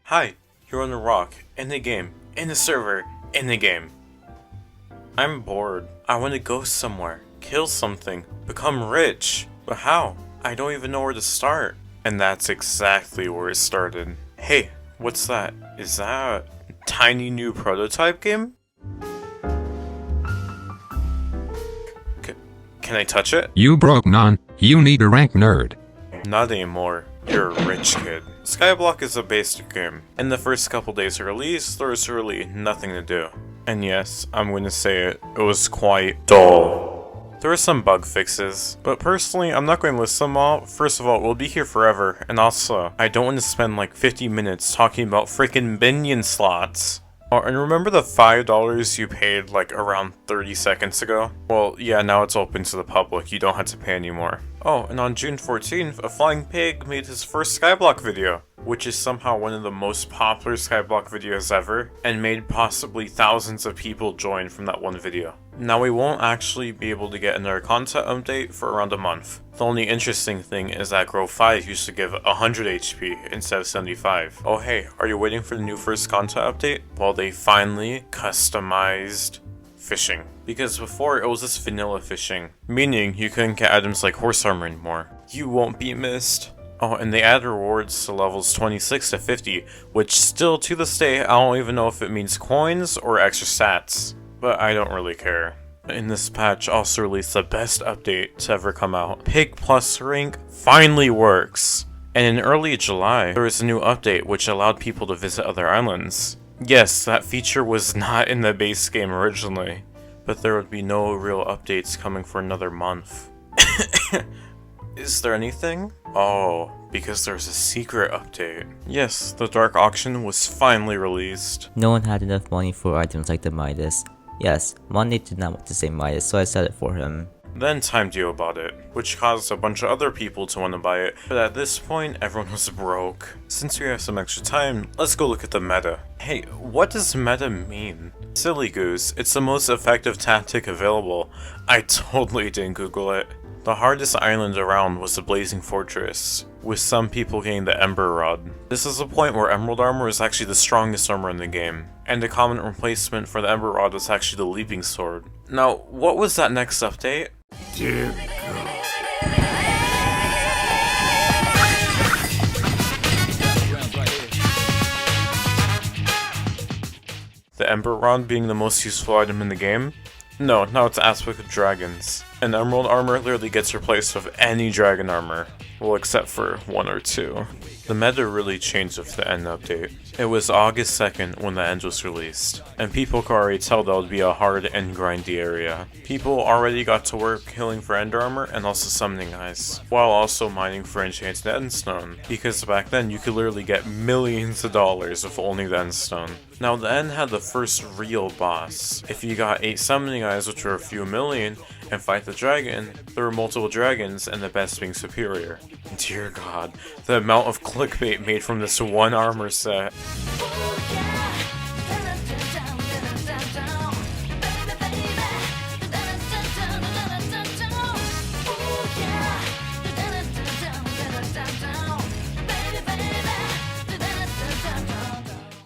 Hi, you're on a rock, in the game, in the server, in the game. I'm bored. I want to go somewhere, kill something, become rich. But how? I don't even know where to start. And that's exactly where it started. Hey, what's that? Is that a tiny new prototype game? Can I touch it? You broke, non. You need a rank nerd. Not anymore. You're a rich kid. Skyblock is a basic game. In the first couple days of release, there was really nothing to do. And yes, I'm going to say it, it was quite dull. There were some bug fixes, but personally, I'm not going to list them all. First of all, we'll be here forever, and also, I don't want to spend like 50 minutes talking about freaking minion slots. Oh, and remember the $5 you paid like around 30 seconds ago? Well, yeah, now it's open to the public, you don't have to pay anymore. Oh, and on June 14th, a flying pig made his first Skyblock video, which is somehow one of the most popular Skyblock videos ever, and made possibly thousands of people join from that one video. Now we won't actually be able to get another content update for around a month. The only interesting thing is that Grow 5 used to give 100 HP instead of 75. Oh hey, are you waiting for the new first content update? Well, they finally customized fishing. Because before it was just vanilla fishing, meaning you couldn't get items like horse armor anymore. You won't be missed. Oh, and they add rewards to levels 26 to 50, which still to this day, I don't even know if it means coins or extra stats. But I don't really care. In this patch also released the best update to ever come out. Pig Plus rank finally works. And in early July, there was a new update which allowed people to visit other islands. Yes, that feature was not in the base game originally, but there would be no real updates coming for another month. Is there anything? Oh, because there's a secret update. Yes, the Dark Auction was finally released. No one had enough money for items like the Midas. Yes, Monday did not want to say Midas, so I said it for him. Then Time Deal bought it, which caused a bunch of other people to want to buy it, but at this point, everyone was broke. Since we have some extra time, let's go look at the meta. Hey, what does meta mean? Silly goose, it's the most effective tactic available. I totally didn't Google it. The hardest island around was the Blazing Fortress, with some people getting the Ember Rod. This is the point where Emerald Armor is actually the strongest armor in the game, and the common replacement for the Ember Rod was actually the Leaping Sword. Now, what was that next update? Dear The Ember Rod being the most useful item in the game? No, now it's Aspect of Dragons. And Emerald Armor literally gets replaced with any dragon armor. Well, except for one or two. The meta really changed with the end update. It was August 2nd when the end was released, and people could already tell that would be a hard and grindy area. People already got to work killing for end armor and also summoning eyes, while also mining for enchanted endstone, because back then you could literally get millions of dollars with only the endstone. Now the end had the first real boss. If you got 8 summoning eyes, which were a few million, and fight the dragon, there were multiple dragons and the best being superior. Dear god, the amount of clickbait made from this one armor set.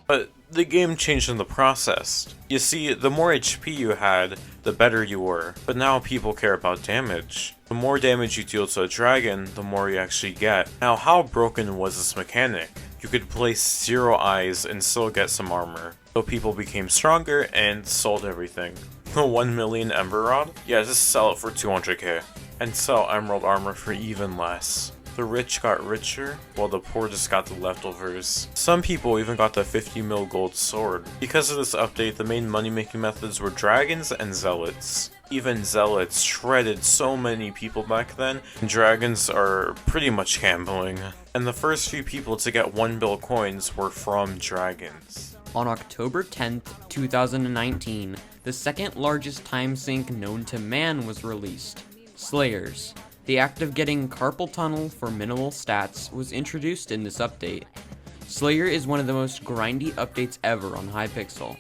But the game changed in the process. You see, the more HP you had, the better you were. But now people care about damage. The more damage you deal to a dragon, the more you actually get. Now, how broken was this mechanic? You could place 0 eyes and still get some armor. So people became stronger and sold everything. The 1 million Ember Rod? Yeah, just sell it for 200k. And sell Emerald Armor for even less. The rich got richer, while the poor just got the leftovers. Some people even got the 50 mil gold sword. Because of this update, the main money-making methods were dragons and zealots. Even zealots shredded so many people back then, and dragons are pretty much gambling. And the first few people to get 1 bill coins were from dragons. On October 10th, 2019, the second largest time sink known to man was released, Slayers. The act of getting carpal tunnel for minimal stats was introduced in this update. Slayer is one of the most grindy updates ever on Hypixel.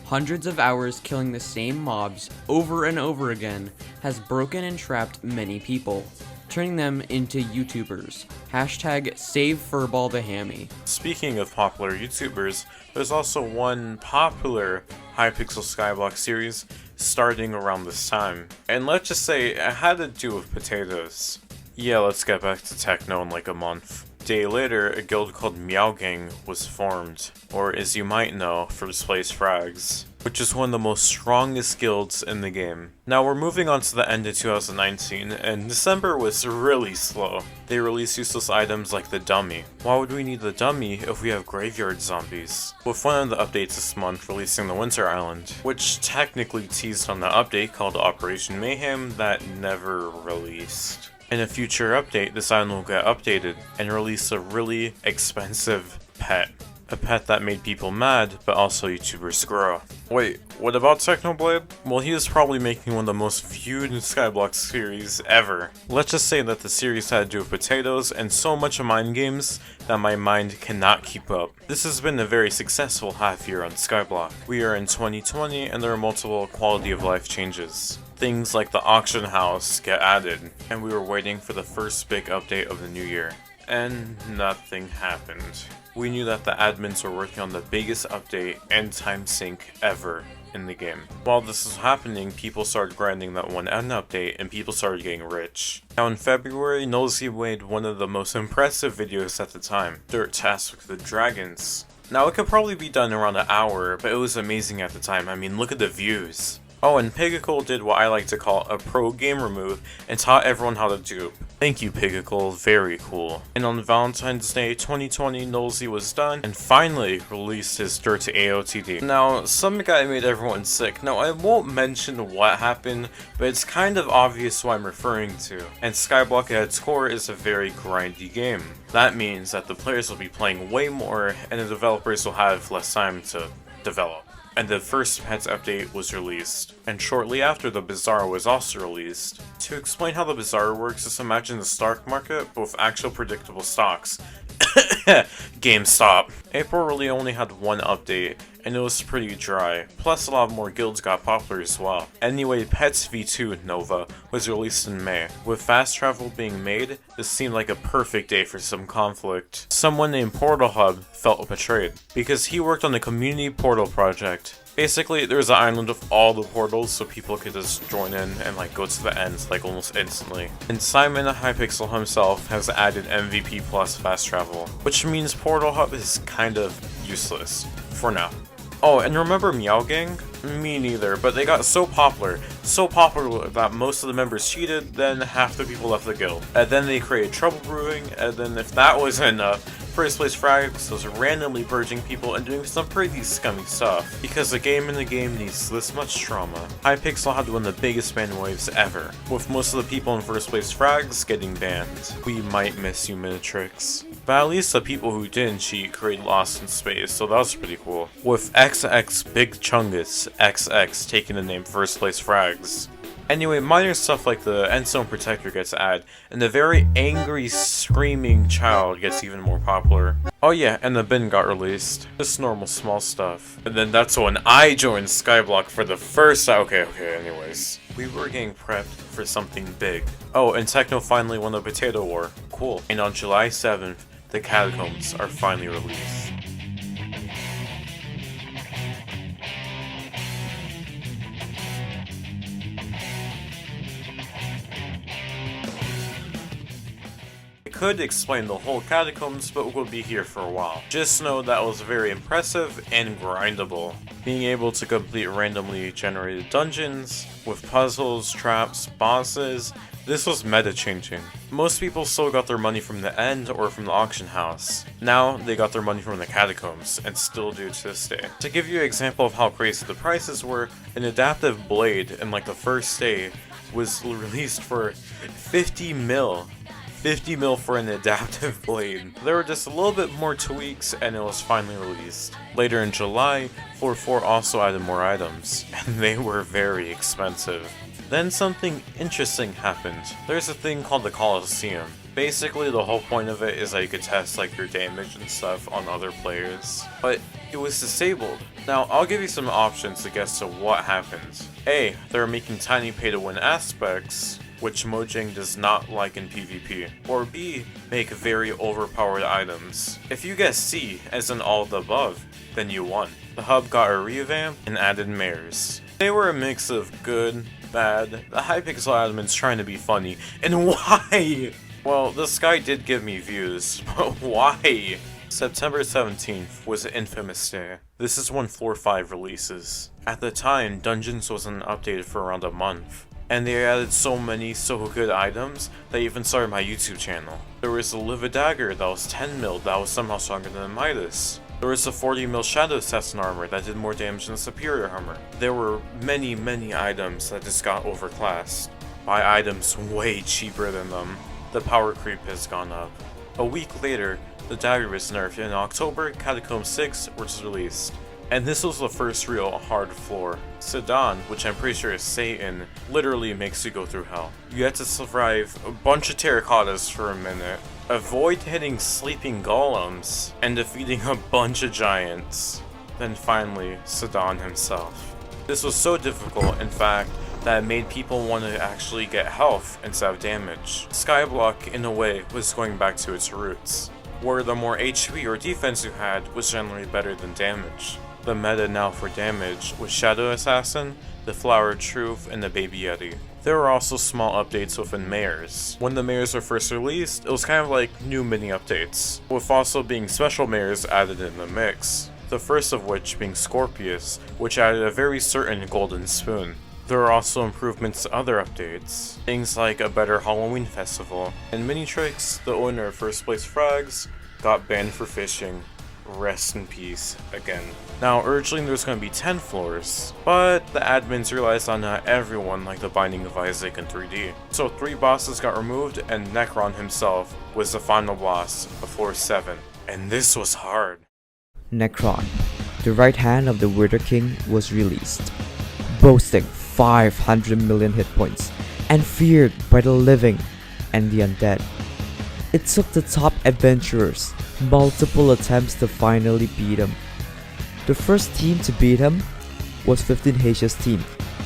Hundreds of hours killing the same mobs over and over again has broken and trapped many people. turning them into YouTubers. Hashtag SaveFurballTheHammy. Speaking of popular YouTubers, there's also one popular Hypixel Skyblock series starting around this time. And let's just say it had to do with potatoes. Yeah, let's get back to Techno in like a month. A day later, a guild called Meow Gang was formed, or as you might know, First Place Frags, which is one of the most strongest guilds in the game. Now we're moving on to the end of 2019, and December was really slow. They released useless items like the dummy. Why would we need the dummy if we have graveyard zombies? With one of the updates this month releasing the Winter Island, which technically teased on the update called Operation Mayhem that never released. In a future update, this island will get updated and release a really expensive pet. A pet that made people mad, but also YouTubers grow. Wait, what about Technoblade? Well, he is probably making one of the most viewed Skyblock series ever. Let's just say that the series had to do with potatoes and so much of mind games that my mind cannot keep up. This has been a very successful half year on Skyblock. We are in 2020 and there are multiple quality of life changes. Things like the auction house get added, and we were waiting for the first big update of the new year. And nothing happened. We knew that the admins were working on the biggest update and time sink ever in the game. While this was happening, people started grinding that one end update and people started getting rich. Now in February, Nosy made one of the most impressive videos at the time, Dirt Task with the Dragons. Now it could probably be done around an hour, but it was amazing at the time. I mean, look at the views. Oh, and Pigicle did what I like to call a pro gamer move and taught everyone how to dupe. Thank you, Pigicle, very cool. And on Valentine's Day 2020, Nosy was done and finally released his Dirt to AOTD. Now, some guy made everyone sick. Now, I won't mention what happened, but it's kind of obvious what I'm referring to. And Skyblock at its core is a very grindy game. That means that the players will be playing way more and the developers will have less time to develop. And the first Pets update was released, and shortly after the Bazaar was also released. To explain how the Bazaar works, just imagine the stock market, but with actual predictable stocks. GameStop. April really only had one update, and it was pretty dry, plus a lot more guilds got popular as well. Anyway, Pets V2 Nova was released in May. With fast travel being made, this seemed like a perfect day for some conflict. Someone named Portal Hub felt betrayed, because he worked on the community portal project. Basically, there's an island with all the portals so people could just join in and like go to the ends like almost instantly. And Simon Hypixel himself has added MVP plus fast travel, which means Portal Hub is kind of useless for now. Oh, and remember Meow Gang? Me neither, but they got so popular that most of the members cheated, then half the people left the guild. And then they created Trouble Brewing, and then if that wasn't enough, First Place Frags was randomly purging people and doing some pretty scummy stuff. Because the game in the game needs this much trauma. Hypixel had one of the biggest ban waves ever, with most of the people in First Place Frags getting banned. We might miss you, Minitrix. But at least the people who didn't cheat created Lost in Space, so that was pretty cool. With XX Big Chungus XX taking the name First Place Frags. Anyway, minor stuff like the Endstone Protector gets added, and the very angry, screaming child gets even more popular. Oh yeah, and the bin got released. Just normal small stuff. And then that's when I joined Skyblock for the first time. Okay, anyways. We were getting prepped for something big. Oh, and Techno finally won the Potato War. Cool. And on July 7th, the Catacombs are finally released. Could explain the whole Catacombs, but we'll be here for a while. Just know that was very impressive and grindable. Being able to complete randomly generated dungeons with puzzles, traps, bosses, this was meta changing. Most people still got their money from the end or from the auction house. Now they got their money from the Catacombs and still do to this day. To give you an example of how crazy the prices were, an adaptive blade in like the first day was released for 50 mil. 50 mil for an adaptive blade. There were just a little bit more tweaks and it was finally released. Later in July, 4.4 also added more items, and they were very expensive. Then something interesting happened. There's a thing called the Coliseum. Basically the whole point of it is that you could test like your damage and stuff on other players, but it was disabled. Now I'll give you some options to guess to what happened. A, they were making tiny pay to win aspects. which Mojang does not like in PvP, or B, make very overpowered items. If you get C, as in all of the above, then you won. The hub got a revamp and added mares. They were a mix of good, bad, the Hypixel admin's trying to be funny, and why? Well, the sky did give me views, but why? September 17th was an infamous day. This is when Floor 5 releases. At the time, Dungeons wasn't updated for around a month, and they added so many so good items that even started my YouTube channel. There was a Live Dagger that was 10 mil that was somehow stronger than a Midas. There was a 40 mil Shadow Assassin armor that did more damage than Superior armor. There were many items that just got overclassed by items way cheaper than them. The power creep has gone up. A week later, the dagger was nerfed, and in October, Catacombs 6 was released. And this was the first real hard floor. Sedan, which I'm pretty sure is Satan, literally makes you go through hell. You had to survive a bunch of terracottas for a minute, avoid hitting sleeping golems, and defeating a bunch of giants. Then finally, Sedan himself. This was so difficult, in fact, that it made people want to actually get health instead of damage. Skyblock, in a way, was going back to its roots, where the more HP or defense you had was generally better than damage. The meta now for damage was Shadow Assassin, the Flower of Truth, and the Baby Yeti. There were also small updates within mares. When the mares were first released, it was kind of like new mini updates, with also being special mares added in the mix. The first of which being Scorpius, which added a very certain golden spoon. There are also improvements to other updates, things like a better Halloween festival, and Minitrix, the owner of First Place Frags, got banned for fishing. Rest in peace again. Now originally there was going to be 10 floors, but the admins realized that not everyone liked the Binding of Isaac in 3D. So 3 bosses got removed, and Necron himself was the final boss of floor 7. And this was hard. Necron, the right hand of the Wither King, was released, boasting 500 million hit points and feared by the living and the undead. It took the top adventurers multiple attempts to finally beat him. The first team to beat him was 15H's team,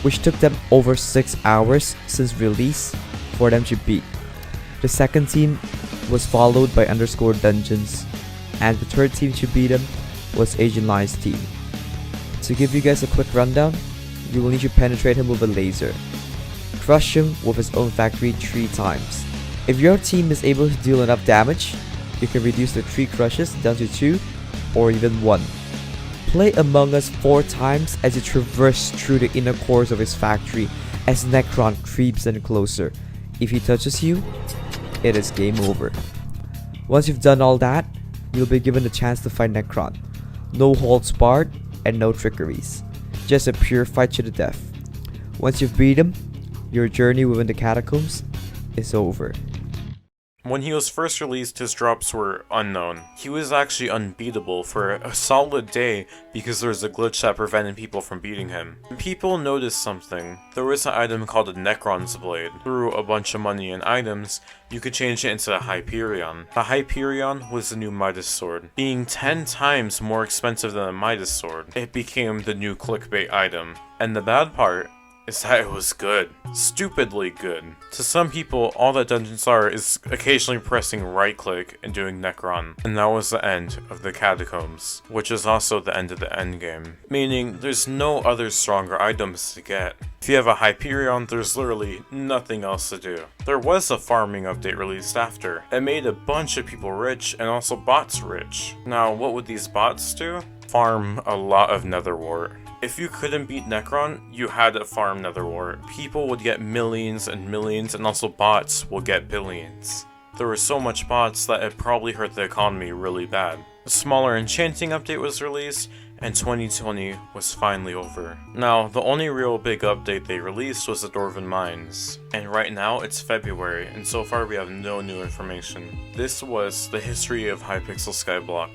which took them over 6 hours since release for them to beat. The second team was followed by Underscore Dungeons, and the third team to beat him was Agentlai's team. To give you guys a quick rundown, you will need to penetrate him with a laser, crush him with his own factory 3 times. If your team is able to deal enough damage, you can reduce the 3 crushes down to 2 or even 1. Play Among Us 4 times as you traverse through the inner cores of his factory as Necron creeps in closer. If he touches you, it is game over. Once you've done all that, you'll be given the chance to fight Necron. No holds barred and no trickeries. Just a pure fight to the death. Once you've beat him, your journey within the catacombs is over. When he was first released, his drops were unknown. He was actually unbeatable for a solid day because there was a glitch that prevented people from beating him. People noticed something. There was an item called a Necron's Blade. Through a bunch of money and items, you could change it into a Hyperion. The Hyperion was the new Midas sword. Being 10 times more expensive than a Midas sword, it became the new clickbait item. And the bad part is that it was good. Stupidly good. To some people, all that dungeons are is occasionally pressing right click and doing Necron. And that was the end of the catacombs, which is also the end of the endgame. Meaning, there's no other stronger items to get. If you have a Hyperion, there's literally nothing else to do. There was a farming update released after. It made a bunch of people rich and also bots rich. Now, what would these bots do? Farm a lot of netherwort. If you couldn't beat Necron, you had to farm netherwort. People would get millions and millions, and also bots will get billions. There were so much bots that it probably hurt the economy really bad. A smaller enchanting update was released, and 2020 was finally over. Now, the only real big update they released was the Dwarven Mines. And right now, it's February, and so far we have no new information. This was the history of Hypixel Skyblock.